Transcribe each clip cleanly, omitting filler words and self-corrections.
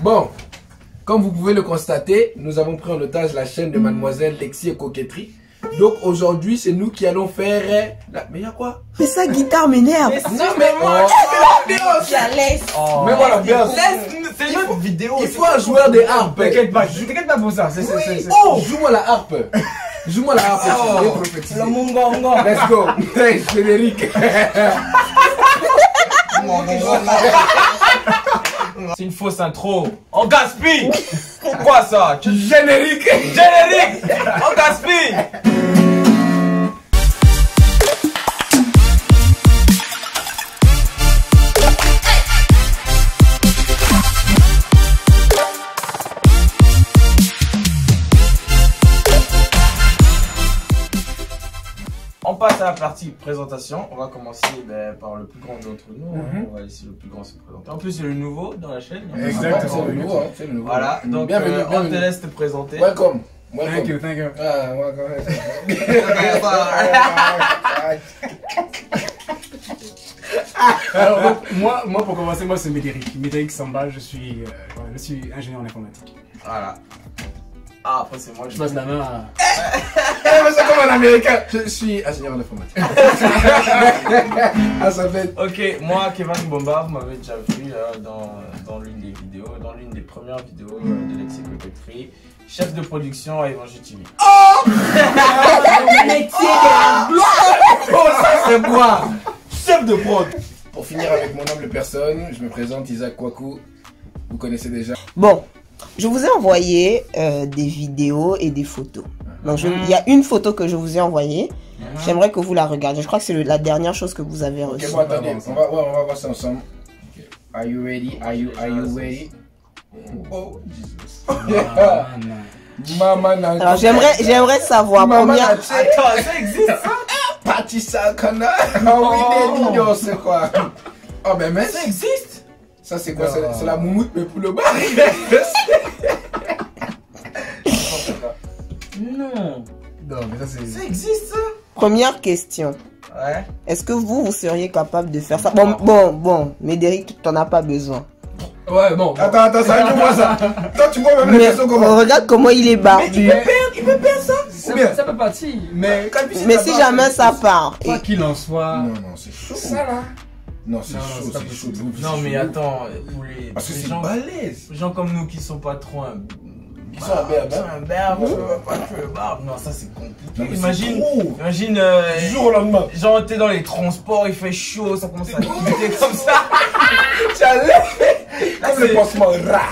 Bon, comme vous pouvez le constater, nous avons pris en otage la chaîne de Mademoiselle Lexi et Coquetterie. Donc aujourd'hui, c'est nous qui allons faire Mais y'a quoi? Mais sa guitare m'énerve. Non mais moi, la laisse. Mais voilà, bien. C'est une vidéo. Il faut un joueur de harpe. T'inquiète pas pour ça. Oh, joue-moi la harpe. Joue-moi la harpe. Le mungongo. Let's go. Hey, générique. C'est une fausse intro. On gaspille. Quoi ça? Générique. Générique. On gaspille. On passe à la partie présentation. On va commencer par le plus grand d'entre nous. On va laisser le plus grand se présenter. En plus, c'est le nouveau dans la chaîne. Exactement, c'est le nouveau. Voilà, donc bienvenue, on te laisse te présenter. Welcome. Thank you. Ah, welcome. Alors, donc, moi, pour commencer, moi c'est Médéric Samba, je suis ingénieur en informatique. Voilà. Ah, après c'est moi. Je passe la main à... Mais c'est comme un américain. Je suis ingénieur en informatique. Ah, ça fait. Ok, moi, Kevin Bombard, vous m'avez déjà vu dans l'une des vidéos, dans l'une des premières vidéos de Lexi Coquetterie. Chef de production à Évangile TV. Oh, ça c'est moi. Chef de prod. Pour finir avec mon humble personne, je me présente Isaac Kwaku. Vous connaissez déjà. Bon, je vous ai envoyé des vidéos et des photos. Donc il y a une photo que je vous ai envoyée. J'aimerais que vous la regardiez. Je crois que c'est la dernière chose que vous avez reçue. Ok, bon, attendez, on va voir ça ensemble. Okay. Are you ready? Are you ready? Oh, Jesus. Maman, alors j'aimerais savoir combien... Attends, ça existe ça? Patissa Kana. Oh oui, des c'est quoi? Oh ben mais ça existe? Ça c'est quoi? C'est la moumoute mais pour le bas. Non. Non, mais ça c'est... Ça existe ça? Première question. Ouais. Est-ce que vous seriez capable de faire ça? Bon, Médéric, t'en as pas besoin. Ouais, bon. Attends, ça arrive moi ça. Toi tu vois même les questions comment? Regarde comment il est barbu. Il peut perdre ça? Ça peut partir, mais si jamais ça part. quoi qu'il en soit... Non, c'est chaud. Ça là? Non, c'est chaud, c'est chaud. Non mais attends, parce que les c'est gens, balèze. les gens comme nous qui sont pas trop Qui sont un berbe. pas que barbe. Non, ça c'est compliqué. Non, mais Imagine du jour au lendemain. genre t'es dans les transports, il fait chaud, ça commence à quitter comme ça. Comme le pansement rat.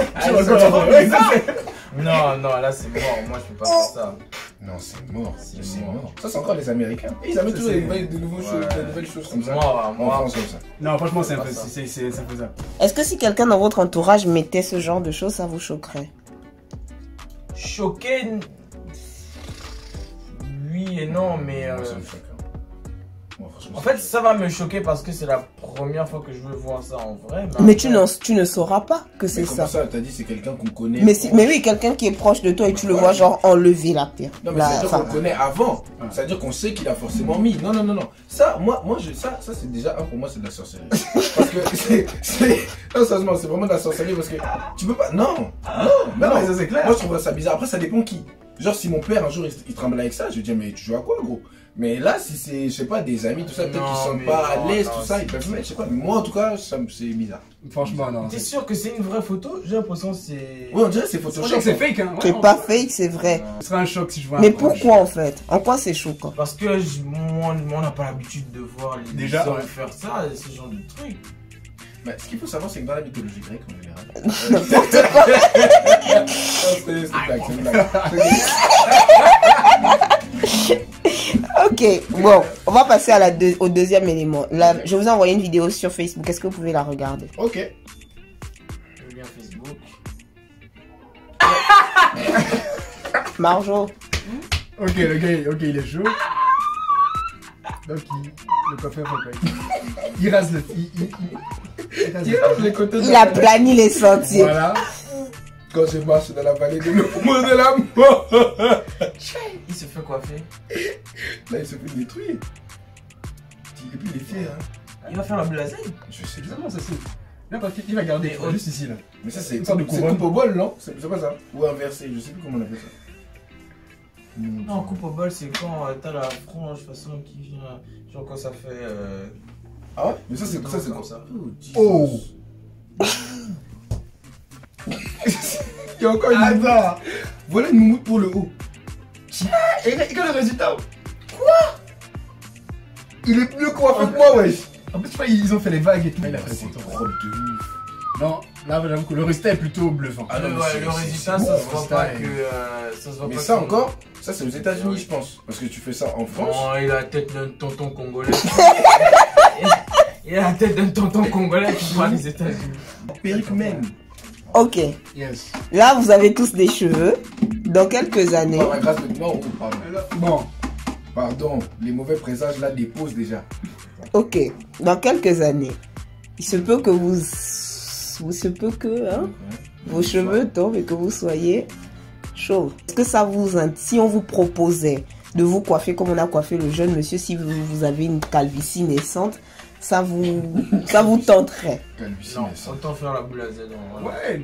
Non, là c'est mort, moi je peux pas faire ça. Non, c'est mort. C'est mort. mort. Ça, c'est encore les Américains. Ils amènent toujours de nouvelles choses comme ça. Moi. En France, comme ça. Non, franchement, c'est infaisable. Est-ce que si quelqu'un dans votre entourage mettait ce genre de choses, ça vous choquerait? Choqué. Oui et non, mais. Moi, ça me choque. Moi, franchement, En fait, ça va me choquer parce que c'est la première fois que je veux voir ça en vrai. Mais tu ne sauras pas que c'est ça. ça, t'as dit c'est quelqu'un qu'on connaît. Mais oui, quelqu'un qui est proche de toi et tu le vois genre enlever la pierre. Non, mais c'est-à-dire qu'on le connaît avant. C'est-à-dire qu'on sait qu'il a forcément mis. Non. Ça, ça c'est déjà pour moi, c'est de la sorcellerie. Parce que non, sérieusement, c'est vraiment de la sorcellerie parce que tu peux pas. Non, mais ça c'est clair. Moi, je trouverais ça bizarre. Après, ça dépend qui. Genre, si mon père un jour il tremble avec ça, je vais dire, mais tu joues à quoi, gros? Mais là, si c'est, je sais pas, des amis, tout ça, peut-être qu'ils sont pas à l'aise, tout ça, ils peuvent mettre, je sais pas. Mais moi, en tout cas, c'est bizarre. Franchement, non. T'es sûr que c'est une vraie photo? J'ai l'impression que c'est. Ouais, on dirait que c'est Photoshop. C'est fake, hein. C'est pas fake, c'est vrai. Ce serait un choc si je vois. Mais pourquoi en fait? En quoi c'est choquant? Parce que moi, on n'a pas l'habitude de voir les gens faire ça, ce genre de trucs. Mais ce qu'il faut savoir, c'est que dans la mythologie grecque, en général. C'est une blague. Ok, bon, on va passer à au deuxième élément. Là, je vous ai envoyé une vidéo sur Facebook. Est-ce que vous pouvez la regarder? Ok. Le lien Facebook. Marjo. Ok, le gars, il est chaud. Donc, le coiffeur fait quoi? Il rase le... les côtés. Il a plani les sentiers. Voilà. Quand je marche dans la vallée de l'ombre de la mort. Il se fait coiffer. Là, il se fait détruire. Et puis, il est fier, hein. Il va faire la blasée. Je sais Exactement, c'est ça. Non, parce qu'il va garder juste ici là. Mais ça, c'est une sorte de couronne. coupe au bol, non? C'est pas ça? Ou inversé, je sais plus comment on appelle ça. Non, coupe au bol, c'est quand t'as la frange façon qui vient. Genre quand ça fait. Ah ouais? Mais ça, c'est comme ça. Oh! Il y a encore une Attends! Voilà une moumoute pour le haut. Et quel résultat? Il est mieux coiffé que moi, wesh. En plus, tu vois, ils ont fait les vagues et tout. Il a fait C'est trop. trop de ouf. Non, là, j'avoue que le résultat est plutôt bluffant. Ah non, mais ouais, le résultat, c'est ça bon, se voit résultat pas est- que. Ça se voit Mais pas ça que- encore, ça c'est aux États-Unis, je pense. Parce que tu fais ça en France. Oh, il a la tête d'un tonton congolais. Il a la tête d'un tonton congolais qui parle des États-Unis. Perruque même. Ok. Yes. Là, vous avez tous des cheveux. Dans quelques années, Par la grâce de. Non, pardon. Bon, Pardon, les mauvais présages là déposent déjà. ok. Dans quelques années, il se peut que vos cheveux tombent et que vous soyez chauve. Est-ce que ça si on vous proposait de vous coiffer comme on a coiffé le jeune monsieur, si vous avez une calvitie naissante, ça vous tenterait? Non, autant faire la boule à Z. ouais.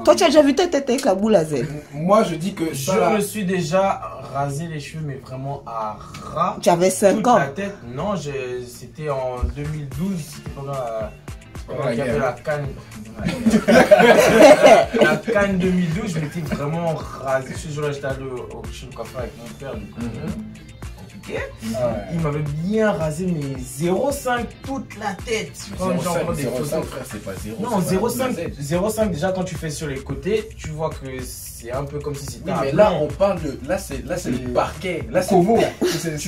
Toi, tu as déjà vu ta tête avec la boule à Z? Moi je dis que Je ça là. me suis déjà rasé les cheveux, mais vraiment à ras. Tu avais 5 Toute ans. la tête, non, c'était en 2012, c'était pendant la il y avait guerre. la canne. La canne 2012, je m'étais vraiment rasé. Ce jour-là, j'étais allé chez le coiffeur avec mon père. Donc, compliqué. Il m'avait bien rasé, mais 0,5 toute la tête. Quand j'envoie des 0,5 photos. frère, c'est pas 0. Non, 0,5 déjà quand tu fais sur les côtés, tu vois que c'est un peu comme si c'était Oui, un mais là blanc. on parle de. Là c'est le parquet. Là c'est. Kovo.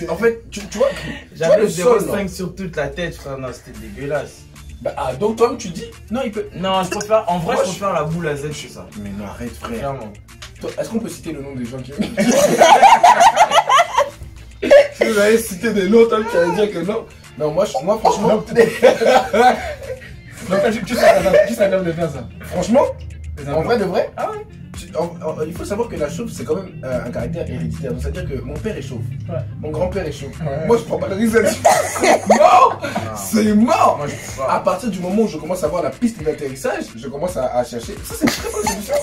En fait, tu vois. J'avais le sol, 0,5 sur toute la tête, frère. Non, c'était dégueulasse. Bah, ah, donc toi tu dis. Non, il peut. Non, je préfère, en vrai, Moi, je préfère la boule à Z que ça. Mais non, arrête, frère. Clairement. Toi, est-ce qu'on peut citer le nom des gens qui. Si vous avez cité des noms, toi tu vas dire que non. Non, moi franchement. Donc, tu sais de faire ça. Franchement, en vrai de vrai. Ah ouais. Il faut savoir que la chauve c'est quand même un caractère héréditaire. Donc, c'est-à-dire que mon père est chauve, Ouais. mon grand-père est chauve. Ouais. Moi je prends pas de risque là-dessus. C'est mort. C'est mort. Moi, je peux À pas. partir du moment où je commence à voir la piste d'atterrissage, je commence à chercher. Ça c'est une très bonne solution.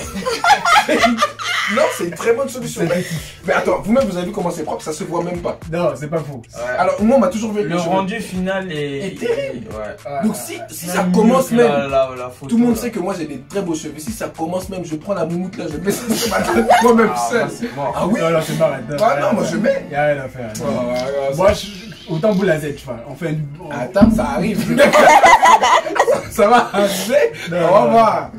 Non, c'est une très bonne solution. Mais attends, vous-même vous avez vu comment c'est propre, ça se voit même pas. Non, c'est pas faux. Ouais. Alors moi on m'a toujours vu. Le rendu final est est terrible. Ouais. Donc si Même ça mieux commence que même. la photo, Tout le monde là. sait que moi j'ai des très beaux cheveux. Si ça commence même, je prends la moumoute là, je mets ça sur ma tête moi-même Ah, seul. bah, c'est mort. Ah oui. Non, c'est marrant. Ah non, moi je mets. Il y a rien à faire. Ouais, Moi, autant boule à Z, tu vois. On fait une. Attends, ça arrive. Ça va arriver. Non, On va non, voir.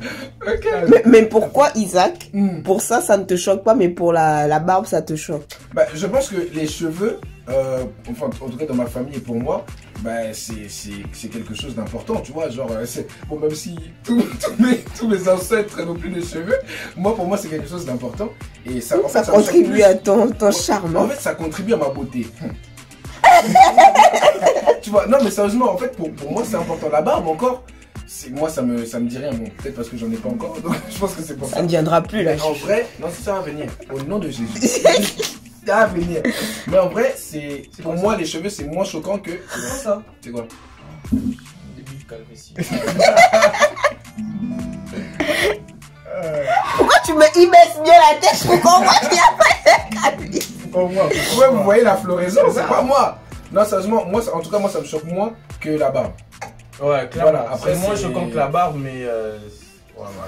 Ok. Mais pourquoi, Isaac? Hmm. Pour ça ne te choque pas, mais pour la barbe, ça te choque. Bah, je pense que les cheveux, enfin en tout cas dans ma famille et pour moi, bah, c'est quelque chose d'important, tu vois. Genre, bon, même si tous mes ancêtres n'ont plus de cheveux, pour moi c'est quelque chose d'important. Et ça, en fait, Ça me choque contribue plus. à ton charme. En hein. fait, ça contribue à ma beauté. Tu vois, non mais sérieusement, en fait, pour moi c'est important. La barbe encore, moi ça me dit rien. Bon, peut-être parce que j'en ai pas encore, donc je pense que c'est pour ça. Ça ne viendra plus là. Mais en vrai, non, ça va venir. Au nom de Jésus. Ça va venir. Mais en vrai, pour moi, les cheveux, c'est moins choquant que. C'est ça. C'est quoi? Début du calvitie. Pourquoi tu me baisses bien la tête pour qu'on voit qu'il n'y a pas de calvitie? Au moins. Ouais, vous voyez la floraison, c'est pas moi. Non, sérieusement, en tout cas, moi, ça me choque moins que la barbe. Ouais, clairement. Voilà, après, C'est moins c'est- choquant que la barbe, mais. Ouais,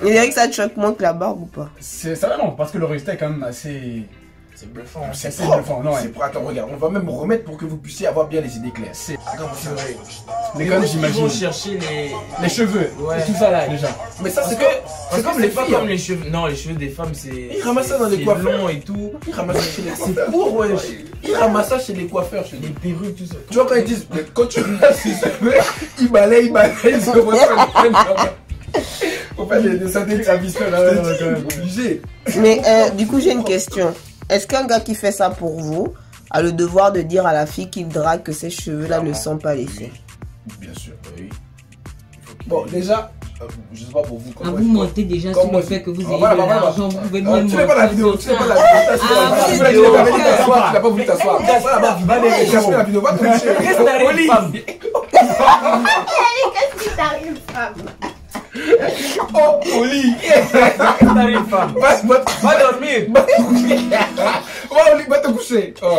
Il dirait que ça te choque moins que la barbe ou pas? C'est ça, non, parce que le résultat est quand même assez. c'est bluffant. hein. C'est assez propre. bluffant, non, ouais. C'est propre. Attends, regarde, on va même remettre pour que vous puissiez avoir bien les idées claires. C'est. C'est vrai. Mais comme Ils vont j'imagine. chercher Les cheveux, Ouais. et tout ça là, déjà. Mais ça, c'est Parce que comme, c'est les pas filles. comme les cheveux. Non, les cheveux des femmes, c'est. Ils ramassent ça dans les c'est coiffeurs. long et tout. Ils ramassent ça chez les C'est coiffeurs. pour, ouais. Ils ramassent ça chez les coiffeurs, chez Les les. perruques, tout ça. Tu vois, quand ils disent, mais quand tu regardes ses cheveux, ils balayent, ils se reçoivent. Faut faire des satellites à visuel, Ah ouais, ouais, quand même. obligé. Mais du coup, j'ai une question. Est-ce qu'un gars qui fait ça pour vous a le devoir de dire à la fille qu'il drague que ses cheveux-là ne sont pas les siens? Bien sûr. Oui. Bon, déjà, je sais pas pour vous. Ah, vous mentez déjà sur le fait que vous ayez de l'argent, vous pouvez même Tu n'es pas la vidéo, tu n'es pas la Ah, vidéo. Tu n'as pas voulu t'asseoir. Voilà, bah, va aller chercher la vidéo, va te Qu'est-ce que t'arrives, femme? Qu'est-ce qui t'arrive, femme? Oh, au lit. T'arrives, femme. Va dormir. Va au lit, va te coucher. Oh,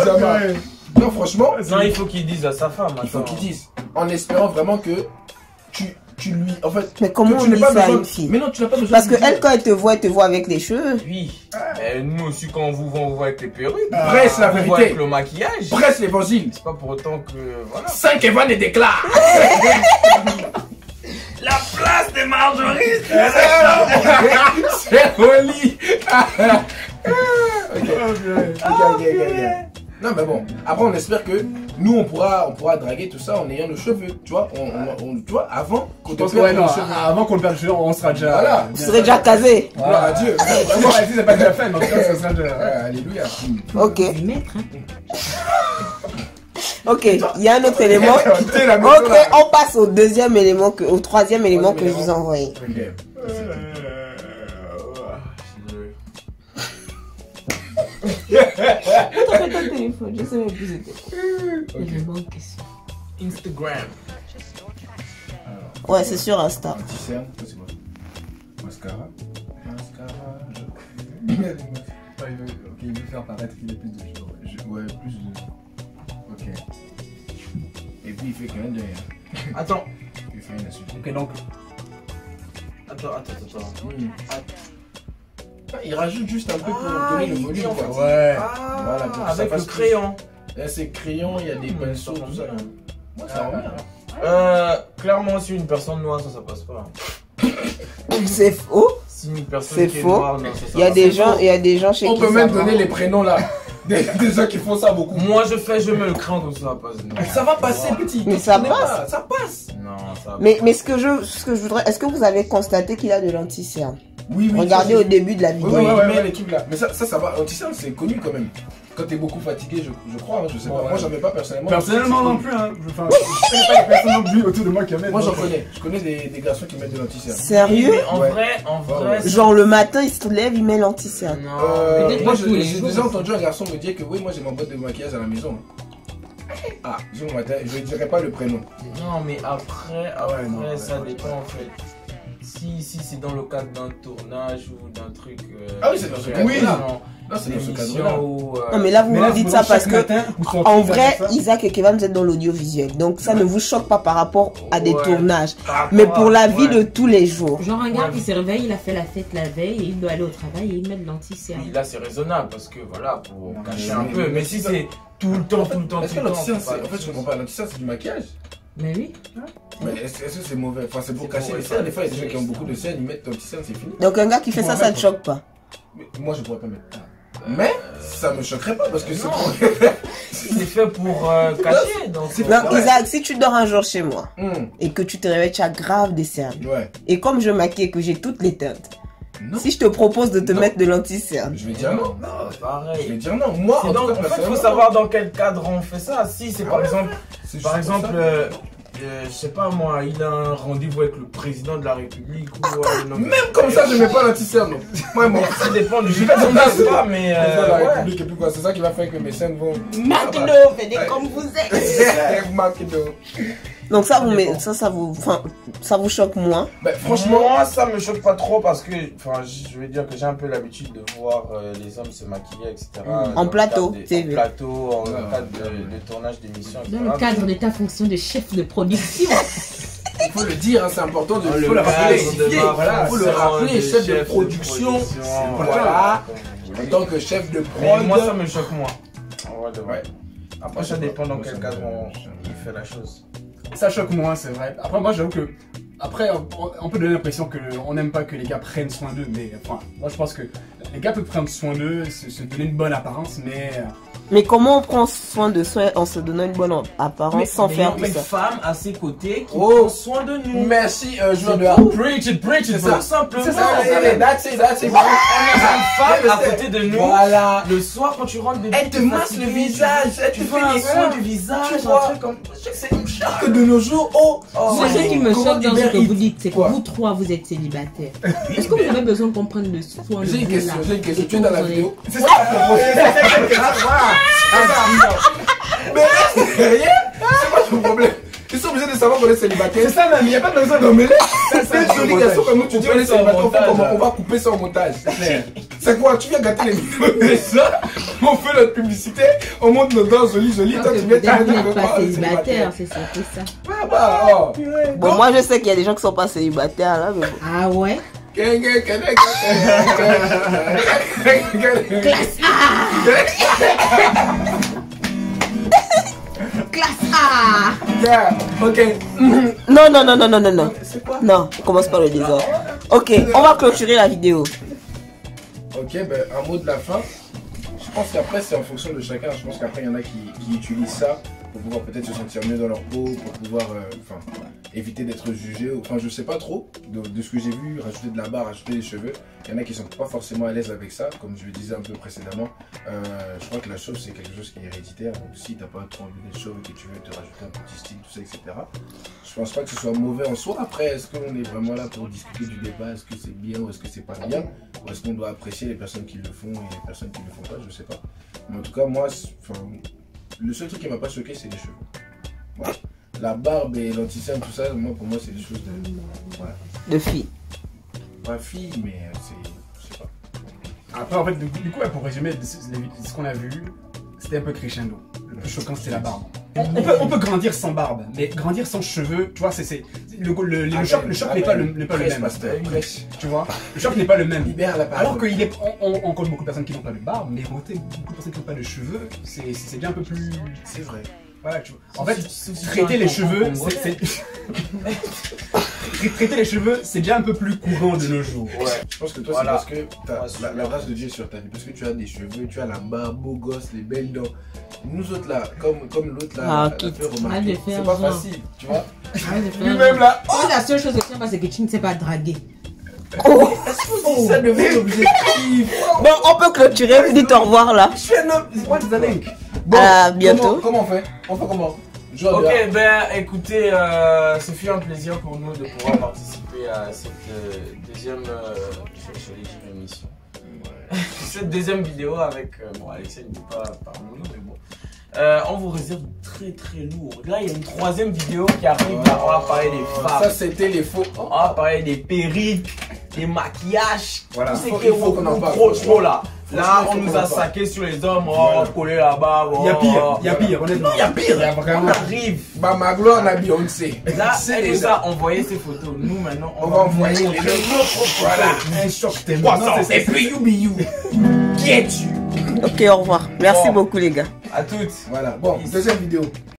jamais. Non, franchement. Non, il faut qu'il dise à sa femme. Il faut qu'il dise. En espérant vraiment que tu lui. En fait. Mais comment on dit ça à une fille? Mais non, tu n'as pas besoin. Parce que elle, quand elle te voit avec les cheveux. Oui. Mais nous aussi, quand on vous voit avec les perruques. Presse la on vérité. voit avec le maquillage. Presse l'évangile. C'est pas pour autant que. Voilà. 5 Evan et déclare. La place des Marjorie. C'est au lit. Ok. Non mais bon, après on espère que nous on pourra draguer tout ça en ayant nos cheveux, tu vois, tu vois, avant qu'on te perde nos cheveux. Avant qu'on le perde les cheveux, on sera déjà. Voilà. Vous serez déjà casé. Gloire à Dieu. Vraiment, c'est pas déjà fait, mais en tout cas, ça sera déjà. Alléluia. Ok. Maître, Ok, il y a un autre élément. Ok, on passe au deuxième élément, au troisième élément que je vous ai envoyé. ton téléphone, je sais même plus c'était. Il me manque question. Instagram. Ouais, c'est sur Insta. Anti-cerne, c'est quoi? Mascara. Ok, il veut faire paraître qu'il est plus de jours. Ouais, plus de. Ok. Et puis il fait quand même derrière. Attends. Il fait une insulte. Ok, donc. Attends. Il rajoute juste un peu pour donner le volume. Ouais. Voilà, pour que ça Avec le fasse crayon. Là c'est crayon, il y a des pinceaux, tout ça. Moi ça rend bien. Clairement, si une personne noire, ça passe pas. C'est faux. Si une personne C'est qui est faux. noire, non, ça Il y a des gens chez qui On peut ça même va. donner les prénoms là. Des gens qui font ça beaucoup. Moi, je mets le crayon comme ça passe. Ça va passer, petit. Mais ça Tu connais passe. pas, ça passe. Non, ça Mais ce que je voudrais, est-ce que vous avez constaté qu'il a de l'anti-cerne? Oui. Regardez ça, au début de la Oui, vidéo. mais les trucs là. Mais ça va. Anti-cerne, c'est connu quand même. Quand t'es beaucoup fatigué, je crois, hein, je sais pas. Moi, j'en ai pas personnellement. Personnellement non plus, hein. Enfin, je connais pas les personnes non plus autour de moi qui en mettent. Moi, j'en connais. Je connais des garçons qui mettent de l'anti-cerne. Sérieux? En Ouais. vrai. Genre le matin, il se lève, il met l'anti-cerne. Non. Peut-être Moi, pas tous les j'ai jours. déjà entendu un garçon me dire que oui, moi j'ai ma boîte de maquillage à la maison. Ah, je ne dirai pas le prénom. Non, mais après, non, ça ouais, dépend en fait. Si c'est dans le cadre d'un tournage ou d'un truc. Ah oui, c'est dans ce cadre-là. oui, Non, c'est dans ce cadre-là. Non, mais là, vous me dites ça parce que, en vrai, il Isaac et Kevin, vous êtes dans l'audiovisuel. Donc, ça ne vous choque pas par rapport à des Ouais. tournages. Par rapport Mais pour la vie ouais. de tous les jours. Genre un gars qui se réveille, il a fait la fête la veille et il doit aller au travail et il met de l'anti-cerne. Oui, là c'est raisonnable parce que voilà, pour cacher un mais- peu. Mais si c'est tout le temps, Est-ce que l'anti-cerne, en fait, je comprends pas. L'anti-cerne, c'est du maquillage. Mais oui. Mais est-ce que c'est mauvais? Enfin, c'est pour cacher les cernes. Des fois, il y a des gens qui ont beaucoup de cernes, ils mettent l'anti-cerne, c'est fini. Donc, un gars qui fait ça, ça ne te choque pas. Mais moi, je pourrais pas mettre. Mais ça me choquerait pas parce que c'est non. pour. c'est fait pour cacher. Donc, Donc, Ouais. Isaac, si tu dors un jour chez moi Hum, et que tu te réveilles, tu as grave des cernes. Ouais. Et comme je maquille et que j'ai toutes les teintes, Non. si je te propose de te Non. mettre de l'anti-cerne, Je vais dire non. c'est Je pareil. vais dire non. Moi, C'est en donc, tout cas, en fait, il faut personnellement, savoir dans quel cadre on fait ça. Si c'est par ouais. exemple, c'est par juste pour exemple, ça. je sais pas moi, il a un rendez-vous avec le président de la République ou non, Même comme ça, je mets pas l'anti-cerne. non. Moi, mon ça dépend du Je vais président, tourner pas, mais président de la ouais. République et puis quoi, c'est ça qui va faire que mes scènes vont. maintenant, venez comme vous êtes. Marquez-le. Donc ça ça vous choque moins. Ben, franchement, Moi, ça me choque pas trop parce que, enfin, je veux dire que j'ai un peu l'habitude de voir les hommes se maquiller, etc. En plateau, En plateau, en cadre de tournage d'émissions, etc. Dans le cadre de ta fonction de chef de production. il faut le dire, hein, c'est important de Le faut le rappeler. cadre de ma Voilà, faut le fonction rappeler, chef de production. Voilà. En tant que chef de Mais prod. moi, ça me choque moins. En vrai de vrai. Ouais. Après, ça dépend dans Moi, quel ça cadre me- il fait la chose. Ça choque moins, c'est vrai. Après, moi, j'avoue que. Après, on peut donner l'impression qu'on n'aime pas que les gars prennent soin d'eux, mais enfin, moi je pense que les gars peuvent prendre soin d'eux, se donner une bonne apparence, mais. Mais comment on prend soin de soi en se donnant une bonne apparence sans faire tout une ça? femme à ses côtés qui Oh. prend soin de nous. Merci, joueur de C'est preach it, C'est tout ça. simplement. C'est ça, that's it. On a une femme à côté de nous. Voilà. Le soir, quand tu rentres de Elle te masse le visage, elle te tu fais fait un des soin soins du visage, tu un vois. truc comme. C'est une charge que de nos jours. Oh, Moi, ce qui me comment choque dans ce Uber que Eats. vous dites, c'est que Quoi vous trois, vous êtes célibataires. Est-ce que vous avez besoin qu'on prenne le soin de J'ai une vous question, là? j'ai une question. Et Tu es dans la vous en êtes- vidéo. C'est ça la proposition. Mais rien, c'est quoi ton problème? Ils sont obligés de savoir qu'on est célibataire. C'est ça, même, il n'y a pas besoin de. Non, mais là, c'est c'est une jolie garçon comme nous, tu dis on est célibataire, on va couper ça au montage. C'est quoi? Tu viens gâter les vidéos de ça? On fait notre publicité, on monte nos dents jolies, toi tu viens Peut-être vous n'êtes pas célibataire, c'est surtout ça. Ah bah, oh. Bon, moi je sais qu'il y a des gens qui sont pas célibataires là, mais bon. Ah ouais? Classe Classe A! Yeah, ok. Non. C'est quoi? Non, on commence par le désordre. Ok, on va clôturer la vidéo. Ok, ben un mot de la fin. Je pense qu'après c'est en fonction de chacun. Je pense qu'après il y en a qui utilisent ça pour pouvoir peut-être se sentir mieux dans leur peau, pour pouvoir éviter d'être jugé. Enfin, je sais pas trop de ce que j'ai vu, rajouter de la barbe, rajouter des cheveux. Il y en a qui sont pas forcément à l'aise avec ça, comme je le disais un peu précédemment. Je crois que la chauve c'est quelque chose qui est héréditaire. Donc si t'as pas trop envie d'être chauve et que tu veux te rajouter un petit style, tout ça, etc. Je pense pas que ce soit mauvais en soi. Après, est-ce qu'on est vraiment là pour discuter du débat? Est-ce que c'est bien ou est-ce que c'est pas bien? Ou est-ce qu'on doit apprécier les personnes qui le font et les personnes qui le font pas? Je sais pas. Mais en tout cas, moi, le seul truc qui m'a pas choqué, c'est les cheveux. Voilà. La barbe et l'anticème, tout ça, pour moi, c'est des choses de. Voilà. De filles. Pas fille, mais c'est. Je sais pas. Après, en fait, du coup, pour résumer, ce qu'on a vu, c'était un peu crescendo. Le plus choquant, c'était la barbe. On peut grandir sans barbe, mais grandir sans cheveux, tu vois, le choc n'est pas le même. Tu vois, le choc n'est pas le même. Alors qu'on compte beaucoup de personnes qui n'ont pas de barbe, mais beaucoup de personnes qui n'ont pas de cheveux, c'est bien un peu plus. C'est vrai. Voilà, tu vois. En fait, traiter les cheveux, traiter les cheveux, c'est déjà un peu plus courant de nos jours. Ouais. Je pense que toi, c'est parce que la grâce de Dieu est sur ta vie. Parce que tu as des cheveux, tu as la barbe, beau gosse, les belles dents. Nous autres là, comme l'autre là, la fait remarquer, c'est pas facile, tu vois. Lui-même là. Oh, la seule chose que tu sais pas, c'est que tu ne sais pas draguer. Oh, ça devient objectif. Bon, on peut clôturer, vous dites au revoir là. Je suis un homme. What's the link? Bon, à bientôt. Comment on fait? On fait comment? Ok, ben écoutez, ce fut un plaisir pour nous de pouvoir participer à cette deuxième émission. Cette deuxième vidéo avec Alexia n'est pas parmi nous, mais bon. On vous réserve très très lourd. Là, il y a une troisième vidéo qui arrive. Là, on va parler des femmes. Ça, c'était les faux. On va parler des perruques, des maquillages. Voilà. Tout ce qui est trop là. Là, on nous a saqué sur les hommes. On va coller là-bas. Il y a pire, honnêtement. Il y a pire. On arrive. Bah, ma gloire, on a Beyoncé. Là, elle nous a envoyé ces photos. Nous, maintenant, on va envoyer les autres. Voilà. Un choc Et puis, you. Qui es-tu? Ok, au revoir. Merci beaucoup les gars. À toutes. Voilà. Bon, deuxième vidéo.